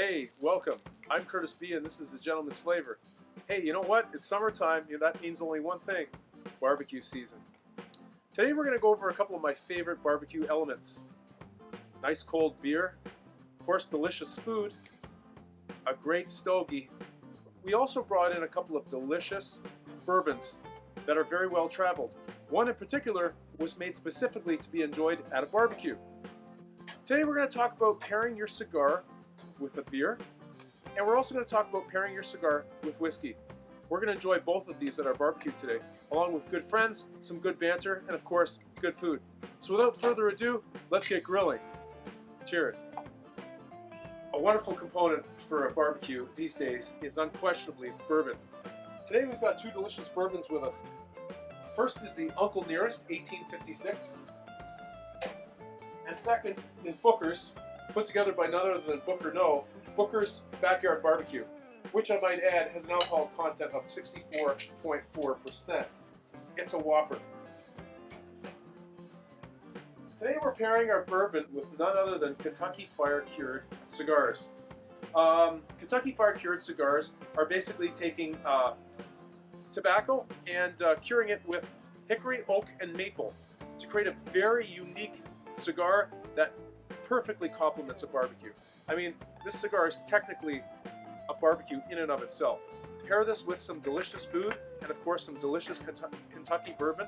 Hey, welcome. I'm Curtis B, and this is the Gentleman's Flavor. Hey, you know what? It's summertime. That means only one thing: barbecue season. Today we're going to go over a couple of my favorite barbecue elements. Nice cold beer, of course delicious food, a great stogie. We also brought in a couple of delicious bourbons that are very well traveled. One in particular was made specifically to be enjoyed at a barbecue. Today we're going to talk about pairing your cigar with a beer, and we're also going to talk about pairing your cigar with whiskey. We're going to enjoy both of these at our barbecue today, along with good friends, some good banter, and of course, good food. So without further ado, let's get grilling. Cheers. A wonderful component for a barbecue these days is unquestionably bourbon. Today we've got two delicious bourbons with us. First is the Uncle Nearest 1856, and second is Booker's, put together by none other than Booker's Backyard Barbecue, which I might add has an alcohol content of 64.4%. It's a whopper. Today we're pairing our bourbon with none other than Kentucky Fire Cured cigars. Kentucky Fire Cured cigars are basically taking tobacco and curing it with hickory, oak, and maple to create a very unique cigar that perfectly complements a barbecue. I mean, this cigar is technically a barbecue in and of itself. Pair this with some delicious food and of course some delicious Kentucky bourbon.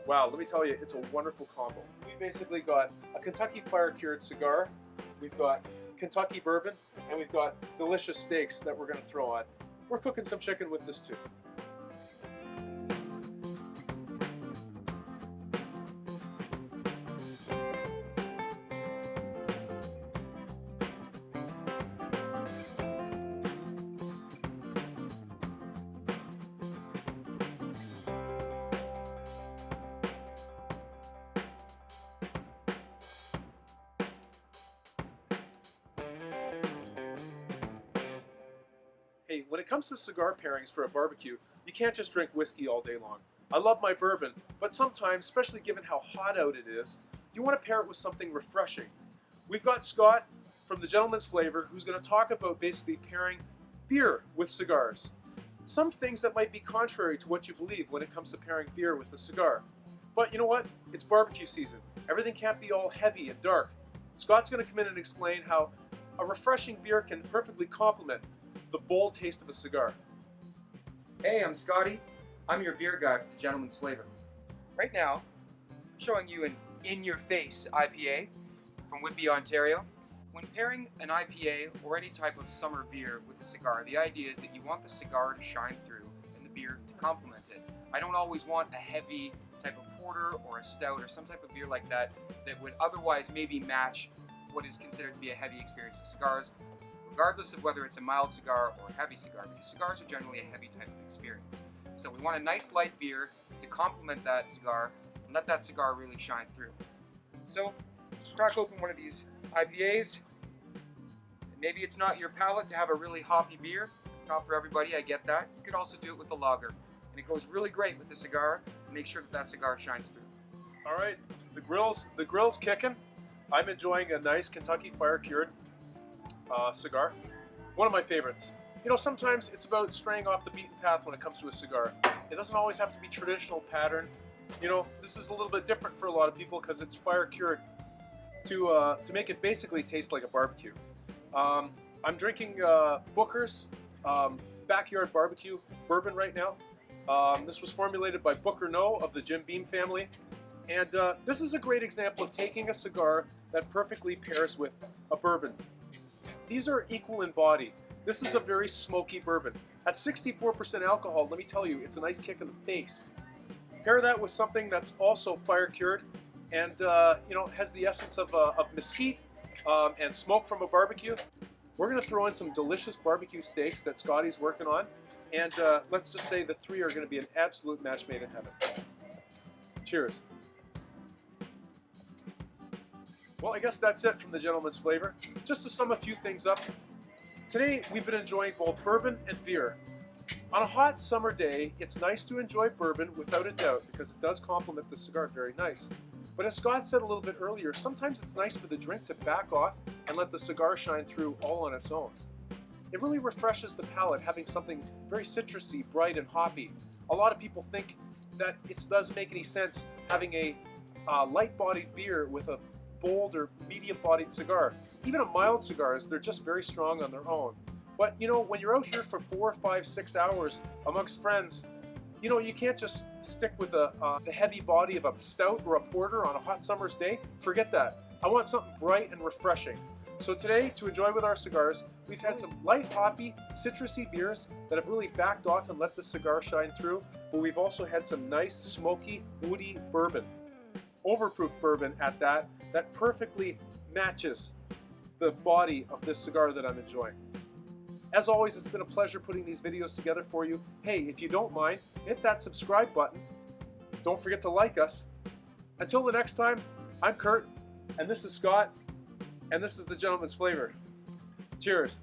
Wow, let me tell you, it's a wonderful combo. We basically got a Kentucky Fire Cured cigar, we've got Kentucky bourbon, and we've got delicious steaks that we're going to throw on. We're cooking some chicken with this too. Hey, when it comes to cigar pairings for a barbecue, you can't just drink whiskey all day long. I love my bourbon, but sometimes, especially given how hot out it is, you want to pair it with something refreshing. We've got Scott from the Gentleman's Flavor who's going to talk about basically pairing beer with cigars. Some things that might be contrary to what you believe when it comes to pairing beer with a cigar. But you know what? It's barbecue season. Everything can't be all heavy and dark. Scott's going to come in and explain how a refreshing beer can perfectly complement the bold taste of a cigar. Hey, I'm Scotty. I'm your beer guy for the Gentleman's Flavor. Right now, I'm showing you an in-your-face IPA from Whitby, Ontario. When pairing an IPA or any type of summer beer with a cigar, the idea is that you want the cigar to shine through and the beer to complement it. I don't always want a heavy type of porter or a stout or some type of beer like that that would otherwise maybe match what is considered to be a heavy experience with cigars, regardless of whether it's a mild cigar or a heavy cigar, because cigars are generally a heavy type of experience. So we want a nice light beer to complement that cigar and let that cigar really shine through. So crack open one of these IPAs. And maybe it's not your palate to have a really hoppy beer. Not for everybody, I get that. You could also do it with a lager. And it goes really great with the cigar to make sure that that cigar shines through. All right, the grill's kicking. I'm enjoying a nice Kentucky Fire Cured cigar. One of my favorites. You know, sometimes it's about straying off the beaten path when it comes to a cigar. It doesn't always have to be traditional pattern. You know, this is a little bit different for a lot of people because it's fire cured to make it basically taste like a barbecue. I'm drinking Booker's Backyard Barbecue bourbon right now. This was formulated by Booker No of the Jim Beam family. And this is a great example of taking a cigar that perfectly pairs with a bourbon. These are equal in body. This is a very smoky bourbon. At 64% alcohol, let me tell you, it's a nice kick in the face. Pair that with something that's also fire cured and you know, has the essence of mesquite and smoke from a barbecue. We're going to throw in some delicious barbecue steaks that Scotty's working on, and let's just say the three are going to be an absolute match made in heaven. Cheers. Well, I guess that's it from the Gentleman's Flavor. Just to sum a few things up, today we've been enjoying both bourbon and beer. On a hot summer day, it's nice to enjoy bourbon without a doubt because it does complement the cigar very nice. But as Scott said a little bit earlier, sometimes it's nice for the drink to back off and let the cigar shine through all on its own. It really refreshes the palate having something very citrusy, bright, and hoppy. A lot of people think that it doesn't make any sense having a light-bodied beer with a bold or medium-bodied cigar. Even a mild cigars, they're just very strong on their own. But you know, when you're out here for 4, 5, 6 hours amongst friends, you know, you can't just stick with the heavy body of a stout or a porter on a hot summer's day. Forget that. I want something bright and refreshing. So today, to enjoy with our cigars, we've had some light, hoppy, citrusy beers that have really backed off and let the cigar shine through, but we've also had some nice, smoky, woody bourbon. Overproof bourbon at that perfectly matches the body of this cigar that I'm enjoying. As always, it's been a pleasure putting these videos together for you. Hey, if you don't mind, hit that subscribe button. Don't forget to like us. Until the next time, I'm Kurt, and this is Scott, and this is the Gentleman's Flavor. Cheers.